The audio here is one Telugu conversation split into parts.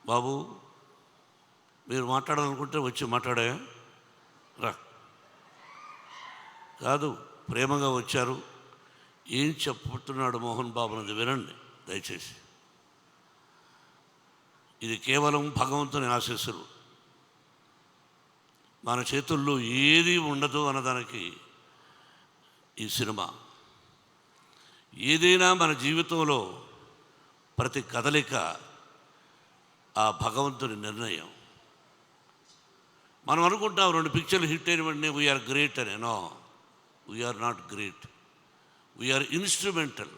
బాబు మీరు మాట్లాడాలనుకుంటే వచ్చి మాట్లాడే రా. కాదు, ప్రేమగా వచ్చారు. ఏం చెప్పుతున్నాడు మోహన్ బాబు అనేది వినండి దయచేసి. ఇది కేవలం భగవంతుని ఆశీస్సులు, మన చేతుల్లో ఏది ఉండదు అన్నదానికి ఈ సినిమా. ఏదైనా మన జీవితంలో ప్రతి కదలిక ఆ భగవంతుని నిర్ణయం. మనం అనుకుంటాం 2 పిక్చర్లు హిట్ అయిన వెంటనే వీఆర్ గ్రేట్ అని. No, we are not great, we are instrumental.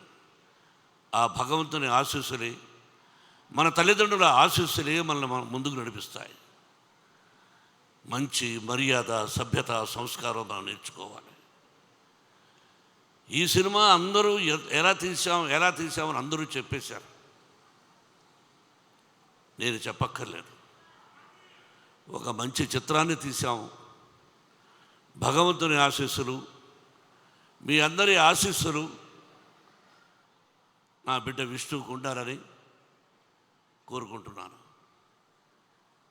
ఆ భగవంతుని ఆశీస్సులే, మన తల్లిదండ్రుల ఆశీస్సులే మనల్ని ముందుకు నడిపిస్తాయి. మంచి మర్యాద, సభ్యత, సంస్కారం మనం నేర్చుకోవాలి. ఈ సినిమా అందరూ ఎలా తీసామని అందరూ చెప్పేశారు, నేను చెప్పక్కర్లేదు. ఒక మంచి చిత్రాన్ని తీసాము. భగవంతుని ఆశీస్సులు, మీ అందరి ఆశీస్సులు నా బిడ్డ విష్ణువుకు ఉండాలని కోరుకుంటున్నాను.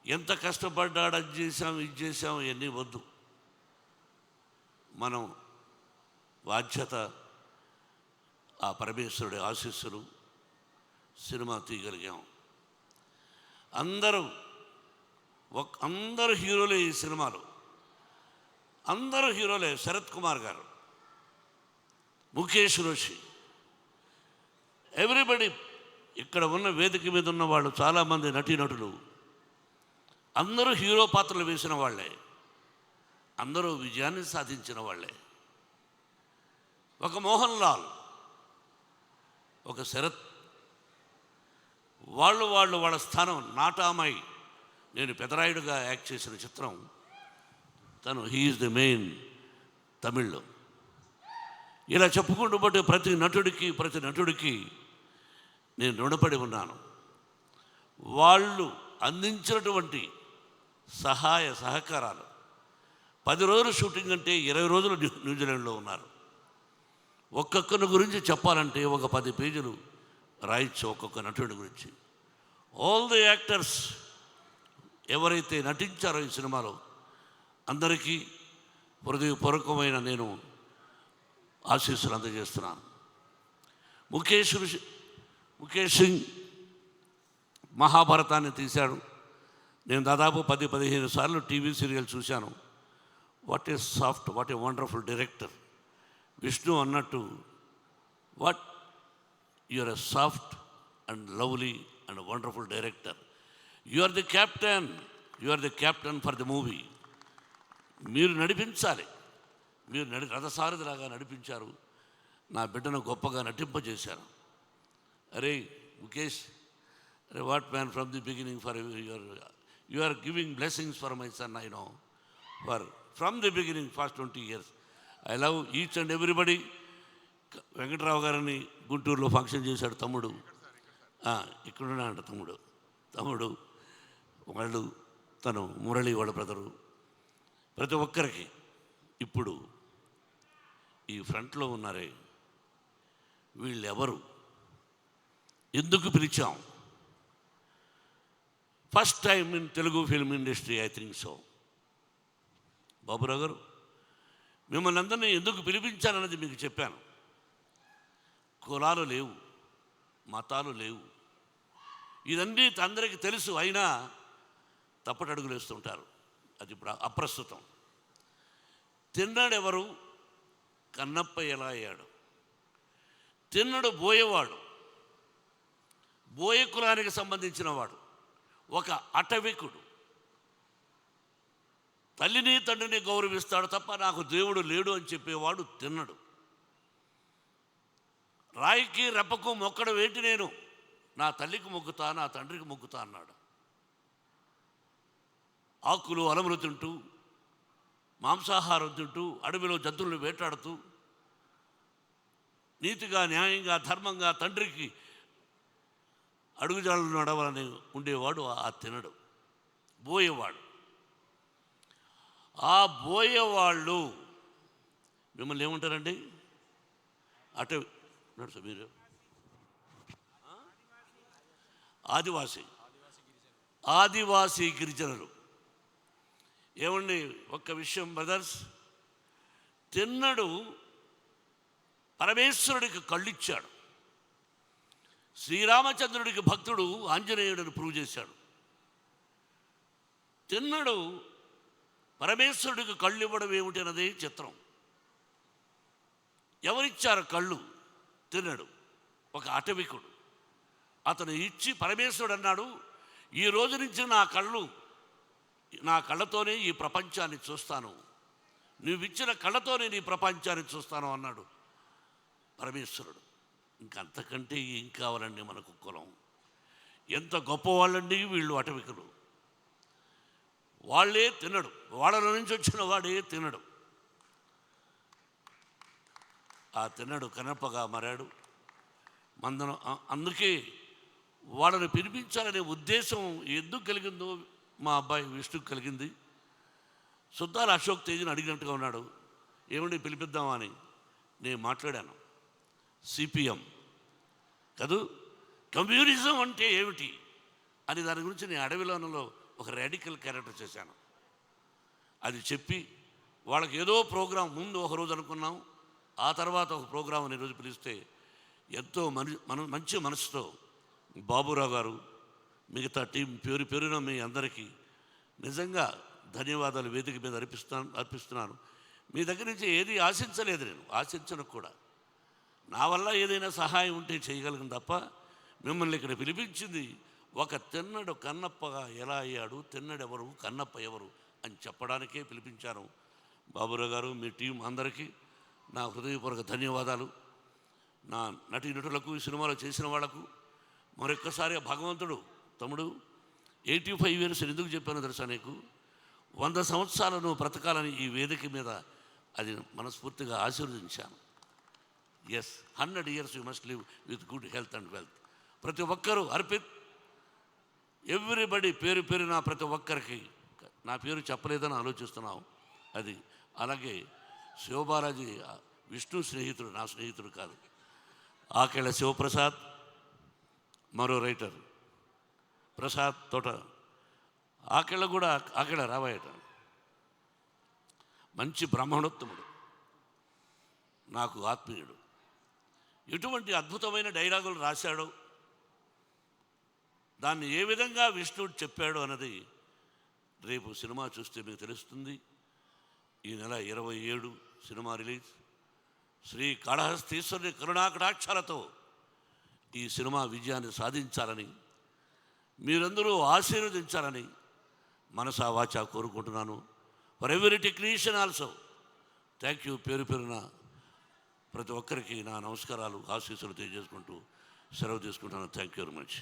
ఎంత కష్టపడ్డాడు, అది చేశాం, ఇది చేశాం, ఇవన్నీ వద్దు. మనం బాధ్యత ఆ పరమేశ్వరుడి ఆశీస్సులు, సినిమా తీయగలిగాం. అందరూ హీరోలే ఈ సినిమాలో, అందరూ హీరోలే. శరత్ కుమార్ గారు, ముఖేష్ రోషి, ఎవ్రీబడి. ఇక్కడ ఉన్న వేదిక మీద ఉన్న వాళ్ళు చాలామంది నటీనటులు అందరూ హీరో పాత్రలు వేసిన వాళ్ళే, అందరూ విజయాన్ని సాధించిన వాళ్ళే. ఒక మోహన్ లాల్, ఒక శరత్, వాళ్ళ స్థానం. నాటామై, నేను పెదరాయుడుగా యాక్ట్ చేసిన చిత్రం తను, హీఈస్ ది మెయిన్ తమిళ్లో. ఇలా చెప్పుకుంటూ పోతే ప్రతి నటుడికి నేను రుణపడి ఉన్నాను. వాళ్ళు అందించినటువంటి సహాయ సహకారాలు. 10 రోజులు షూటింగ్ అంటే 20 రోజులు న్యూజిలాండ్లో ఉన్నారు. ఒక్కొక్కరి గురించి చెప్పాలంటే ఒక 10 పేజీలు రాయొచ్చు ఒక్కొక్క నటుడి గురించి. ఆల్ ది యాక్టర్స్ ఎవరైతే నటించారో ఈ సినిమాలో అందరికీ హృదయపూర్వకమైన నేను ఆశీస్సులు అందజేస్తున్నాను. ముఖేష్ సింగ్ మహాభారతాన్ని తీశాడు. నేను దాదాపు 10-15 సార్లు టీవీ సీరియల్ చూశాను. What a soft, what a wonderful director. Vishnu అన్నట్టు, what you are a soft and lovely and wonderful director. You are the captain for the movie. మీరు నడిపించాలి. మీరు రథసారథిలాగా నడిపించారు. నా బిడ్డను గొప్పగా నటింపజేశారు. అరే ముఖేష్, అరే what man, from the beginning for you are giving blessings for my son. I know from the beginning fast 20 years. I love each and everybody. Venkatrao గారిని గుంటూరులో ఫంక్షన్ చేశాడు తమ్ముడు, ఇక్కడున్నాడు తమ్ముడు వాళ్ళు, తను మురళి వాళ్ళ బ్రదరు. ప్రతి ఒక్కరికి ఇప్పుడు ఈ ఫ్రంట్లో ఉన్నారే, వీళ్ళెవరు, ఎందుకు పిలిచాం? First time in Telugu film industry, I think so. Baburao గారు, మిమ్మల్ని అందరినీ ఎందుకు పిలిపించానన్నది మీకు చెప్పాను. కులాలు లేవు, మతాలు లేవు, ఇదన్నీ అందరికీ తెలుసు. అయినా తప్పటడుగులు వేస్తుంటారు. అది ఇప్పుడు అప్రస్తుతం. తిన్నాడెవరు? కన్నప్ప ఎలా అయ్యాడు? తిన్నడు బోయేవాడు, బోయ కులానికి సంబంధించిన వాడు, ఒక అటవికుడు. తల్లిని తండ్రిని గౌరవిస్తాడు తప్ప నాకు దేవుడు లేడు అని చెప్పేవాడు తిన్నడు. రాయికి రెప్పకు మొక్కడం ఏంటి, నేను నా తల్లికి మొక్కుతా, నా తండ్రికి మొక్కుతా అన్నాడు. ఆకులు అలములు తింటూ, మాంసాహారం తింటూ, అడవిలో జంతువులను వేటాడుతూ, నీతిగా, న్యాయంగా, ధర్మంగా తండ్రికి అడుగుజాడలు నడవాలని ఉండేవాడు ఆ తినడు, బోయేవాడు. ఆ బోయేవాళ్ళు మిమ్మల్ని ఏమంటారండి? అటు మీరు ఆదివాసి ఆదివాసీ గిరిజనులు. ఏమండి, ఒక్క విషయం బ్రదర్స్, తిన్నడు పరమేశ్వరుడికి కళ్ళిచ్చాడు. శ్రీరామచంద్రుడికి భక్తుడు ఆంజనేయుడిని ప్రూవ్ చేశాడు. తిన్నడు పరమేశ్వరుడికి కళ్ళు ఇవ్వడం ఏమిటి అన్నది చిత్రం. ఎవరిచ్చారు కళ్ళు? తిన్నడు, ఒక అటవికుడు. అతను ఇచ్చి పరమేశ్వరుడు అన్నాడు, ఈ రోజు నుంచి నా కళ్ళతోనే ఈ ప్రపంచాన్ని చూస్తాను, నువ్విచ్చిన కళ్ళతోనే నీ ప్రపంచాన్ని చూస్తాను అన్నాడు పరమేశ్వరుడు. ఇంకంతకంటే ఏం కావాలండి మనకు కులం? ఎంత గొప్పవాళ్ళండి వీళ్ళు అటవికులు. వాళ్ళే తినడు, వాళ్ళ నుంచి వచ్చిన వాడే తినడు. ఆ తిన్నడు కనపగా మారాడు. అందుకే వాళ్ళని పిలిపించాలనే ఉద్దేశం ఎందుకు కలిగిందో మా అబ్బాయి విష్ణుకు కలిగింది. సుద్దాల అశోక్ తేజ్ని అడిగినట్టుగా ఉన్నాడు, ఏమండి పిలిపిద్దామా అని. నేను మాట్లాడాను. సిపిఎం కాదు, కమ్యూనిజం అంటే ఏమిటి అని దాని గురించి నేను అడవిలోనలో ఒక రాడికల్ క్యారెక్టర్ చేశాను. అది చెప్పి వాళ్ళకి ఏదో ప్రోగ్రాం ముందు ఒకరోజు అనుకున్నాం, ఆ తర్వాత ఒక ప్రోగ్రాం అని రోజు పిలిస్తే ఎంతో మంచి మనసుతో బాబురావు గారు, మిగతా టీం పేరున మీ అందరికీ నిజంగా ధన్యవాదాలు వేదిక మీద అర్పిస్తున్నాను. మీ దగ్గర నుంచి ఏది ఆశించలేదు, నేను ఆశించను కూడా. నా వల్ల ఏదైనా సహాయం ఉంటే చేయగలను తప్ప మిమ్మల్ని ఇక్కడ పిలిపించింది ఒక తిన్నడు కన్నప్పగా ఎలా అయ్యాడు, తిన్నడెవరు, కన్నప్ప ఎవరు అని చెప్పడానికే పిలిపించాను. బాబురావు గారు, మీ టీం అందరికీ నా హృదయపూర్వక ధన్యవాదాలు. నా నటీనటులకు, ఈ సినిమాలో చేసిన వాళ్లకు మరొక్కసారి భగవంతుడు, తమ్ముడు 85 years ఎందుకు చెప్పానో తెలుసా నీకు? 100 సంవత్సరాలు నువ్వు బ్రతకాలని ఈ వేదిక మీద అది మనస్ఫూర్తిగా ఆశీర్వదించాను. Yes, 100 years you must live with good health and wealth. ప్రతి ఒక్కరూ అర్పిత్, ఎవ్రీబడి పేరున ప్రతి ఒక్కరికి, నా పేరు చెప్పలేదని ఆలోచిస్తున్నావు అది. అలాగే శివబాలాజీ విష్ణు స్నేహితుడు, నా స్నేహితుడు కాదు. ఆకెళ్ళ శివప్రసాద్, మరో రైటర్ ప్రసాద్ తోట, ఆకెళ్ళ రావాయట, మంచి బ్రాహ్మణోత్తముడు, నాకు ఆత్మీయుడు. ఎటువంటి అద్భుతమైన డైలాగులు రాశాడో, దాన్ని ఏ విధంగా విష్ణుడు చెప్పాడు అన్నది రేపు సినిమా చూస్తే మీకు తెలుస్తుంది. ఈ నెల 27 సినిమా రిలీజ్. శ్రీ కాళహస్తీశ్వరుని కరుణాకటాక్షాలతో ఈ సినిమా విజయాన్ని సాధించాలని, మీరందరూ ఆశీర్వదించాలని మనసా వాచా కోరుకుంటున్నాను. For every technician also thank you. పేరున ప్రతి ఒక్కరికి నా నమస్కారాలు, ఆశీస్సులు తెలియజేసుకుంటూ సెలవు తీసుకుంటున్నాను. Thank you very much.